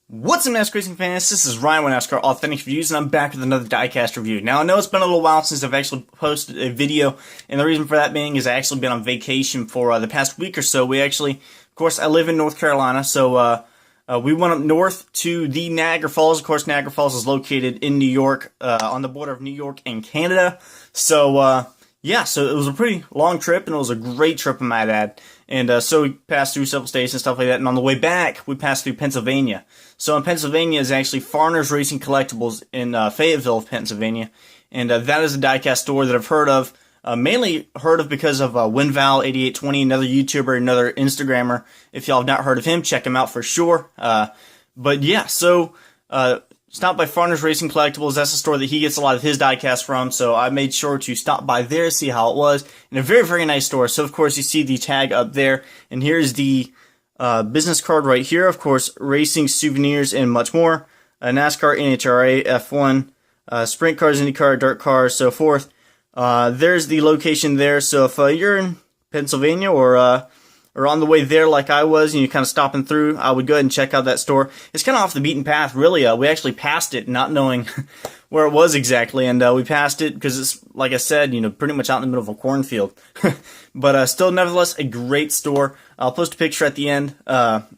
What's up, NASCAR Racing fans? This is Ryan with NASCAR Authentic Reviews, and I'm back with another diecast review. Now, I know it's been a little while since I've actually posted a video, and the reason for that being is I actually been on vacation for the past week or so. Of course, I live in North Carolina, so we went up north to the Niagara Falls. Of course, Niagara Falls is located in New York, on the border of New York and Canada. So, yeah, so it was a pretty long trip, and it was a great trip, I might add. And so we passed through several states and stuff like that, and on the way back, we passed through Pennsylvania. So in Pennsylvania is actually Farners Racing Collectables in Fayetteville, Pennsylvania, and that is a diecast store that I've heard of, mainly heard of because of WinVal8820, another YouTuber, another Instagrammer. If y'all have not heard of him, check him out for sure. But yeah, so stop by Farners Racing Collectables. That's the store that he gets a lot of his diecasts from, so I made sure to stop by there, see how it was, and a very, very nice store. So, of course, you see the tag up there, and here's the business card right here. Of course, racing, souvenirs, and much more. NASCAR, NHRA, F1, sprint cars, IndyCar, dirt cars, so forth. There's the location there, so if you're in Pennsylvania or on the way there like I was, and you're kind of stopping through, I would go ahead and check out that store. It's kind of off the beaten path, really. We actually passed it not knowing where it was exactly, and we passed it because it's, like I said, pretty much out in the middle of a cornfield. But still, nevertheless, a great store. I'll post a picture at the end of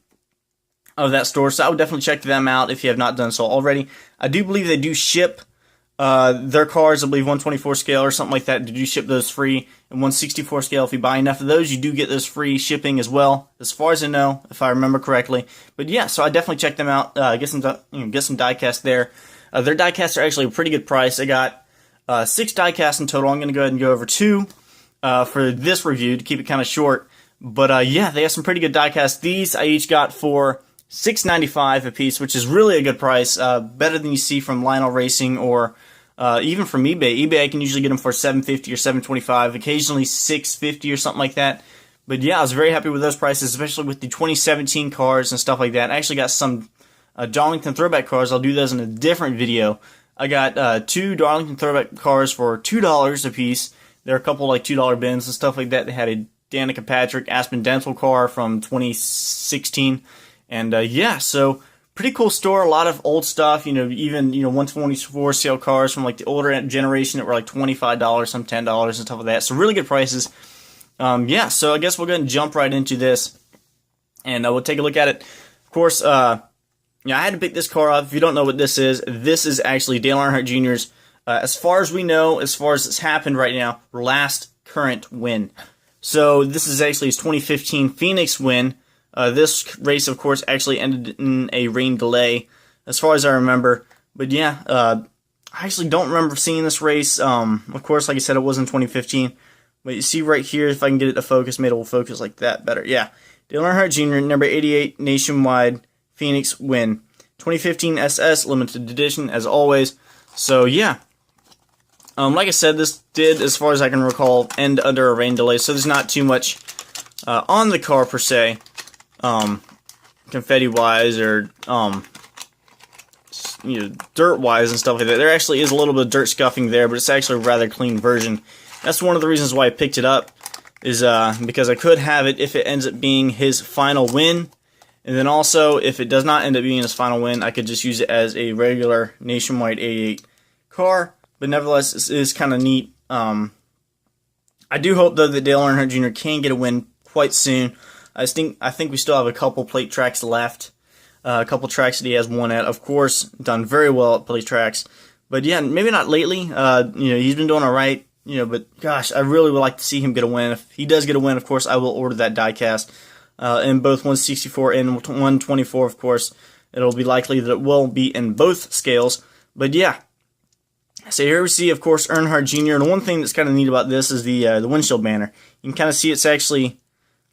that store, so I would definitely check them out if you have not done so already. I do believe they do ship their cars, I believe 124 scale or something like that. Did you ship those free? And 164 scale, if you buy enough of those, you do get those free shipping as well, as far as I know, if I remember correctly. But yeah, so I definitely check them out. Get some diecast there. Their diecasts are actually a pretty good price. I got 6 diecasts in total. I'm going to go ahead and go over 2 for this review to keep it kind of short. But yeah, they have some pretty good diecasts. These I each got for $6.95 a piece, which is really a good price, better than you see from Lionel Racing or even from eBay. eBay, I can usually get them for $7.50 or $7.25, occasionally $6.50 or something like that. But yeah, I was very happy with those prices, especially with the 2017 cars and stuff like that. I actually got some Darlington throwback cars. I'll do those in a different video. I got 2 Darlington throwback cars for $2 a piece. There are a couple like $2 bins and stuff like that. They had a Danica Patrick Aspen Dental car from 2016. And yeah, so pretty cool store. A lot of old stuff, even 124 scale cars from like the older generation that were like $25, some $10 and stuff like that. So really good prices. Yeah, so I guess we'll go ahead and jump right into this, and we'll take a look at it. Of course, I had to pick this car up. If you don't know what this is actually Dale Earnhardt Jr.'s, as far as we know, as far as it's happened right now, last current win. So this is actually his 2015 Phoenix win. This race, of course, actually ended in a rain delay, as far as I remember. But yeah, I actually don't remember seeing this race. Of course, like I said, it was in 2015. But you see right here, if I can get it to focus, maybe it will focus like that better. Yeah, Dale Earnhardt Jr., number 88, nationwide, Phoenix win. 2015 SS, limited edition, as always. So yeah, like I said, this did, as far as I can recall, end under a rain delay. So there's not too much on the car, per se. Confetti-wise or, dirt-wise and stuff like that. There actually is a little bit of dirt scuffing there, but it's actually a rather clean version. That's one of the reasons why I picked it up, is because I could have it if it ends up being his final win, and then also, if it does not end up being his final win, I could just use it as a regular Nationwide 88 car, but nevertheless, this is kind of neat. I do hope, though, that Dale Earnhardt Jr. can get a win quite soon. I think we still have a couple plate tracks left. A couple tracks that he has won at. Of course, done very well at plate tracks. But yeah, maybe not lately. He's been doing all right. But gosh, I really would like to see him get a win. If he does get a win, of course, I will order that diecast in both 164 and 124. Of course, it'll be likely that it will be in both scales. But yeah. So here we see, of course, Earnhardt Jr. And one thing that's kind of neat about this is the windshield banner. You can kind of see it's actually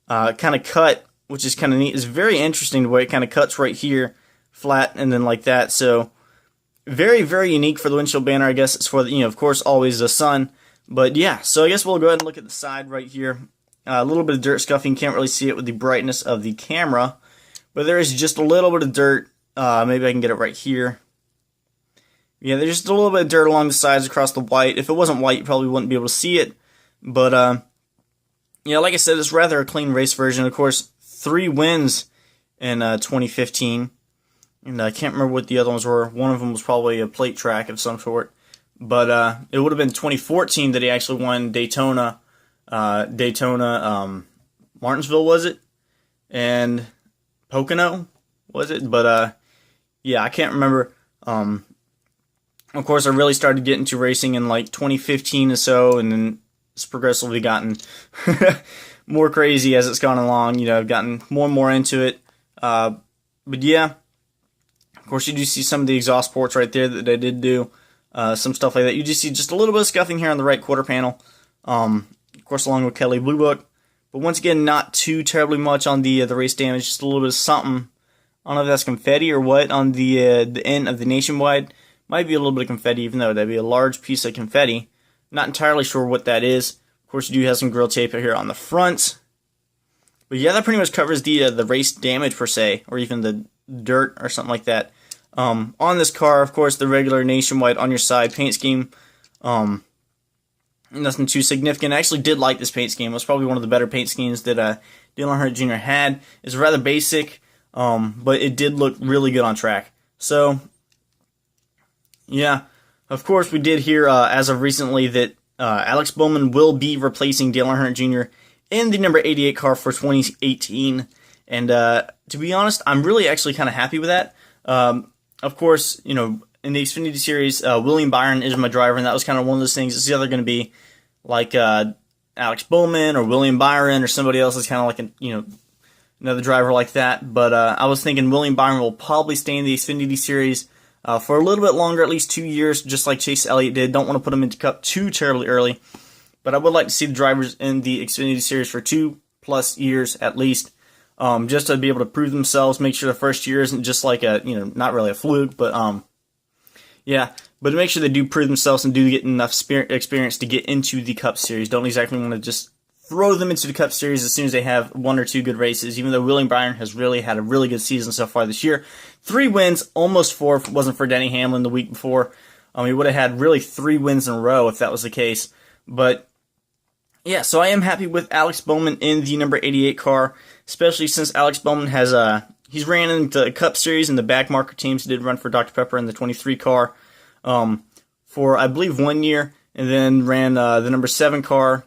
kind of cut, which is kind of neat. It's very interesting the way it kind of cuts right here, flat, and then like that. So very, very unique for the windshield banner. I guess it's for the, of course, always the sun. But yeah, so I guess we'll go ahead and look at the side right here. A little bit of dirt scuffing. Can't really see it with the brightness of the camera, but there is just a little bit of dirt. Maybe I can get it right here. Yeah, there's just a little bit of dirt along the sides across the white. If it wasn't white, you probably wouldn't be able to see it. But yeah, like I said, it's rather a clean race version. Of course, 3 wins in 2015. and I can't remember what the other ones were. One of them was probably a plate track of some sort. But it would have been 2014 that he actually won Daytona, Martinsville, was it? And Pocono, was it? But yeah, I can't remember. Of course, I really started getting into racing in like 2015 or so, and then it's progressively gotten more crazy as it's gone along. You know, I've gotten more and more into it. But yeah, of course, you do see some of the exhaust ports right there that I did do. Some stuff like that. You just see just a little bit of scuffing here on the right quarter panel. Of course, along with Kelley Blue Book. But once again, not too terribly much on the race damage. Just a little bit of something. I don't know if that's confetti or what on the end of the Nationwide. Might be a little bit of confetti, even though that'd be a large piece of confetti. Not entirely sure what that is. Of course, you do have some grill tape here on the front. But yeah, that pretty much covers the race damage per se, or even the dirt or something like that. On this car, of course, the regular Nationwide on your side paint scheme. Nothing too significant. I actually did like this paint scheme. It was probably one of the better paint schemes that Dale Earnhardt Jr. had. It's rather basic, but it did look really good on track. So, yeah, of course, we did hear as of recently that Alex Bowman will be replacing Dale Earnhardt Jr. in the number 88 car for 2018. And to be honest, I'm really actually kind of happy with that. Of course, you know, in the Xfinity Series, William Byron is my driver, and that was kind of one of those things. It's either going to be like Alex Bowman or William Byron or somebody else is kind of like another driver like that. But I was thinking William Byron will probably stay in the Xfinity Series for a little bit longer, at least 2 years, just like Chase Elliott did. Don't want to put him into Cup too terribly early, but I would like to see the drivers in the Xfinity Series for 2+ years at least. Just to be able to prove themselves, make sure the first year isn't just like not really a fluke, but yeah, but to make sure they do prove themselves and do get enough experience to get into the Cup Series. Don't exactly want to just throw them into the Cup Series as soon as they have 1 or 2 good races, even though William Byron has really had a really good season so far this year. 3 wins, almost 4 if it wasn't for Denny Hamlin the week before. He would have had really 3 wins in a row if that was the case. But yeah, so I am happy with Alex Bowman in the number 88 car, especially since Alex Bowman has he's ran in the Cup Series and the back marker teams. He did run for Dr. Pepper in the 23 car for, I believe, 1 year, and then ran the number 7 car.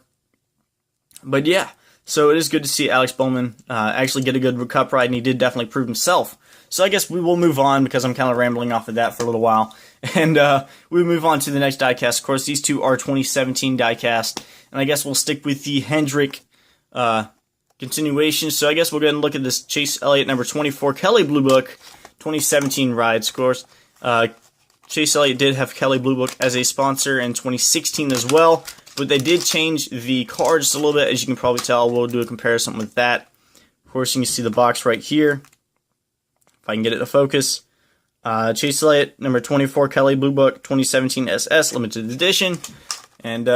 But yeah, so it is good to see Alex Bowman actually get a good Cup ride, and he did definitely prove himself. So I guess we will move on because I'm kind of rambling off of that for a little while. And we move on to the next diecast. Of course, these two are 2017 diecast, and I guess we'll stick with the Hendrick continuation. So I guess we'll go ahead and look at this Chase Elliott number 24 Kelley Blue Book 2017 rides. Of course, Chase Elliott did have Kelley Blue Book as a sponsor in 2016 as well, but they did change the car just a little bit, as you can probably tell. We'll do a comparison with that. Of course, you can see the box right here, if I can get it to focus. Chase Elliott number 24 Kelley Blue Book 2017 SS limited edition. And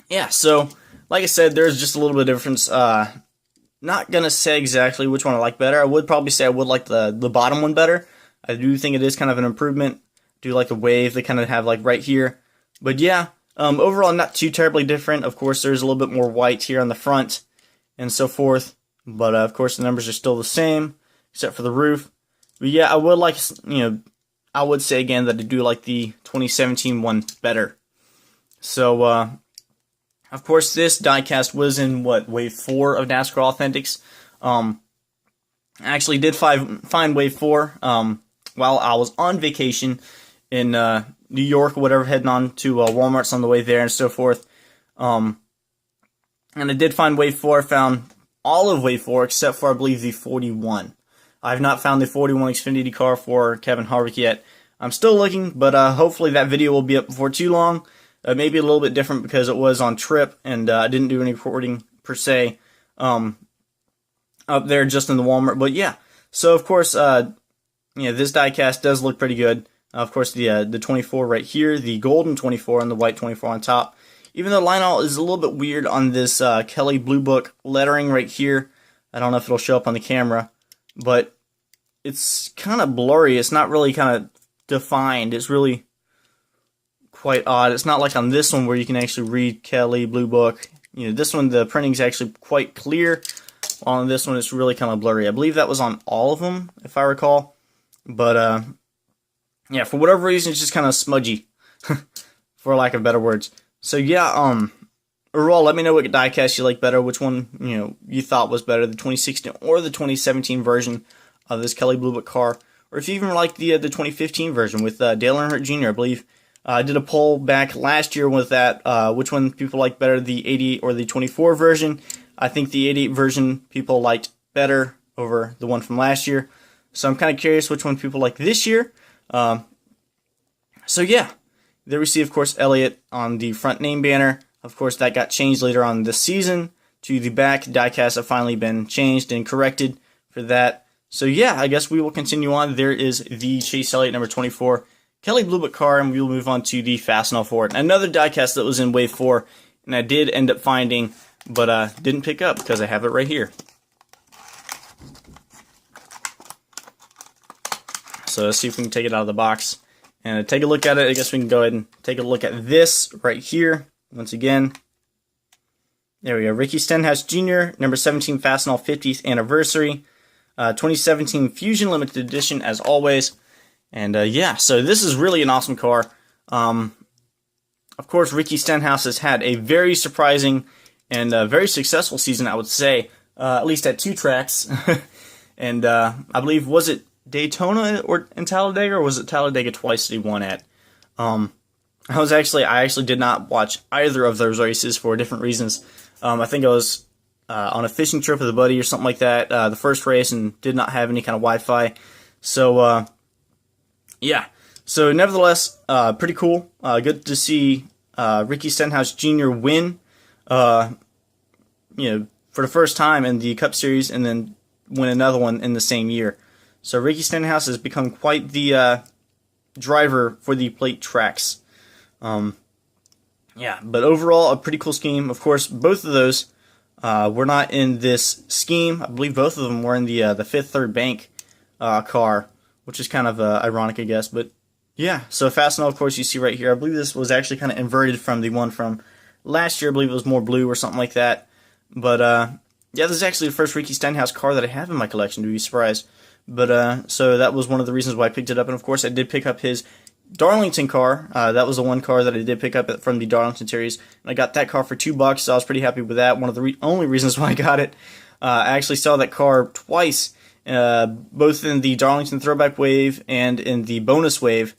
yeah, so like I said, there's just a little bit of difference. Not gonna say exactly which one I like better. I would probably say I would like the bottom one better. I do think it is kind of an improvement. Do like the wave they kind of have like right here. But yeah, overall not too terribly different. Of course, there's a little bit more white here on the front and so forth. But of course, the numbers are still the same except for the roof. But yeah, I would like, I would say again that I do like the 2017 one better. So, of course, this diecast was in, wave 4 of NASCAR Authentics. I actually did find wave 4 while I was on vacation in New York or whatever, heading on to Walmart's on the way there and so forth. And I did find wave 4, found all of wave 4 except for, I believe, the 41. I've not found the 41 Xfinity car for Kevin Harvick yet. I'm still looking, but hopefully that video will be up before too long. Maybe a little bit different because it was on trip and I didn't do any recording per se up there just in the Walmart. But yeah, so of course, this diecast does look pretty good. Of course, the 24 right here, the golden 24 and the white 24 on top. Even though line all is a little bit weird on this Kelley Blue Book lettering right here. I don't know if it'll show up on the camera, but it's kind of blurry. It's not really kind of defined. It's really quite odd. It's not like on this one where you can actually read Kelley Blue Book. This one, the printing is actually quite clear. On this one, it's really kind of blurry. I believe that was on all of them, if I recall. But yeah, for whatever reason, it's just kind of smudgy, for lack of better words. So yeah, overall, let me know what diecast you like better, which one you thought was better, the 2016 or the 2017 version of this Kelley Blue Book car, or if you even like the 2015 version with Dale Earnhardt Jr. I believe I did a poll back last year with that, which one people like better, the 88 or the 24 version. I think the 88 version people liked better over the one from last year. So I'm kind of curious which one people like this year. So yeah, there we see, of course, Elliott on the front name banner. Of course, that got changed later on this season to the back. Diecasts have finally been changed and corrected for that. So yeah, I guess we will continue on. There is the Chase Elliott number 24 Kelley Blue Book car, and we will move on to the Fastenal Ford. Another diecast that was in Wave 4, and I did end up finding, but didn't pick up because I have it right here. So let's see if we can take it out of the box and take a look at it. I guess we can go ahead and take a look at this right here. Once again, there we go. Ricky Stenhouse Jr., number 17 Fastenal 50th anniversary. 2017 Fusion Limited Edition, as always. And yeah, so this is really an awesome car. Of course, Ricky Stenhouse has had a very surprising and very successful season, I would say, at least at 2 tracks. And I believe, was it Daytona or in Talladega, or was it Talladega twice that he won at? I actually did not watch either of those races for different reasons. I think I was on a fishing trip with a buddy or something like that, the first race, and did not have any kind of Wi-Fi. So yeah. So nevertheless, pretty cool. Good to see Ricky Stenhouse Jr. win, for the first time in the Cup Series, and then win another one in the same year. So Ricky Stenhouse has become quite the driver for the plate tracks. Yeah, but overall, a pretty cool scheme. Of course, both of those were not in this scheme. I believe both of them were in the Fifth Third Bank car, which is kind of ironic, I guess. But yeah, so Fastenal, of course, you see right here. I believe this was actually kind of inverted from the one from last year. I believe it was more blue or something like that. But yeah, this is actually the first Ricky Stenhouse car that I have in my collection, to be surprised. But so that was one of the reasons why I picked it up. And of course, I did pick up his Darlington car. That was the one car that I did pick up from the Darlington series. And I got that car for $2, so I was pretty happy with that. One of the only reasons why I got it. I actually saw that car twice, both in the Darlington Throwback Wave and in the bonus wave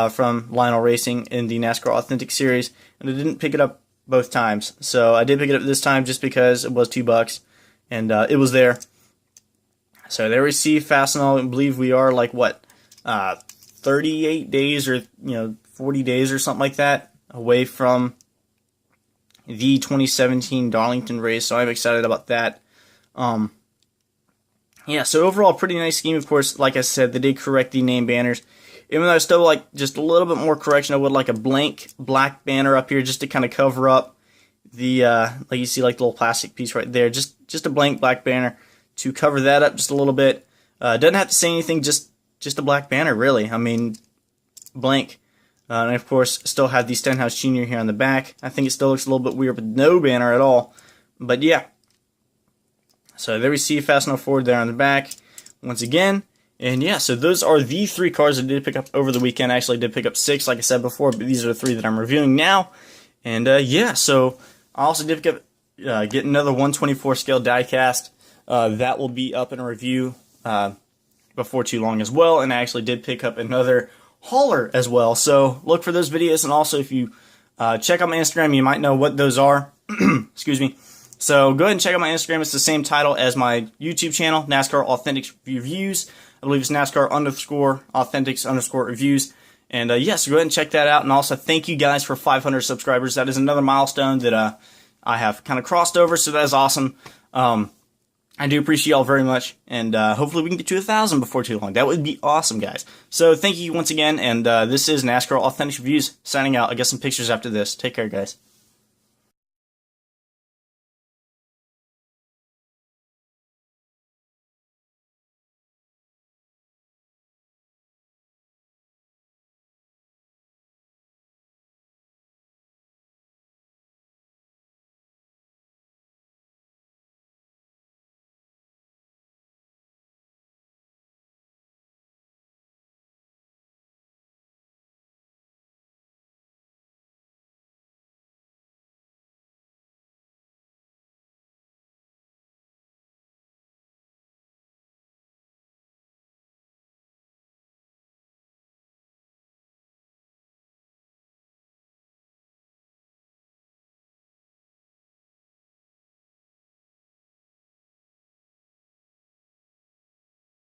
from Lionel Racing in the NASCAR Authentic series. And I didn't pick it up both times. So I did pick it up this time just because it was $2, and it was there. So there we see Fastenal. I believe we are like, what, 38 days or 40 days or something like that away from the 2017 Darlington race. So I'm excited about that. Yeah, so overall, pretty nice scheme. Of course, like I said, they did correct the name banners. Even though I still like just a little bit more correction, I would like a blank black banner up here just to kind of cover up the, like you see, like the little plastic piece right there. Just a blank black banner to cover that up just a little bit. Doesn't have to say anything, just a black banner, really. I mean, blank. And of course, still have the Stenhouse Jr. here on the back. I think it still looks a little bit weird with no banner at all. But yeah. So there we see Fastenal Ford there on the back once again. And yeah, so those are the 3 cars I did pick up over the weekend. I actually did pick up 6, like I said before, but these are the 3 that I'm reviewing now. And yeah, so I also did pick up, get another 124 scale diecast. That will be up in a review before too long as well. And I actually did pick up another hauler as well. So look for those videos. And also, if you check out my Instagram, you might know what those are. Excuse me. So go ahead and check out my Instagram. It's the same title as my YouTube channel, NASCAR Authentics Reviews. I believe it's NASCAR_Authentics_Reviews. And yes, go ahead and check that out. And also, thank you guys for 500 subscribers. That is another milestone that I have kind of crossed over. So that is awesome. I do appreciate y'all very much, and hopefully we can get to 1,000 before too long. That would be awesome, guys. So thank you once again, and this is NASCAR Authentic Reviews signing out. I'll get some pictures after this. Take care, guys.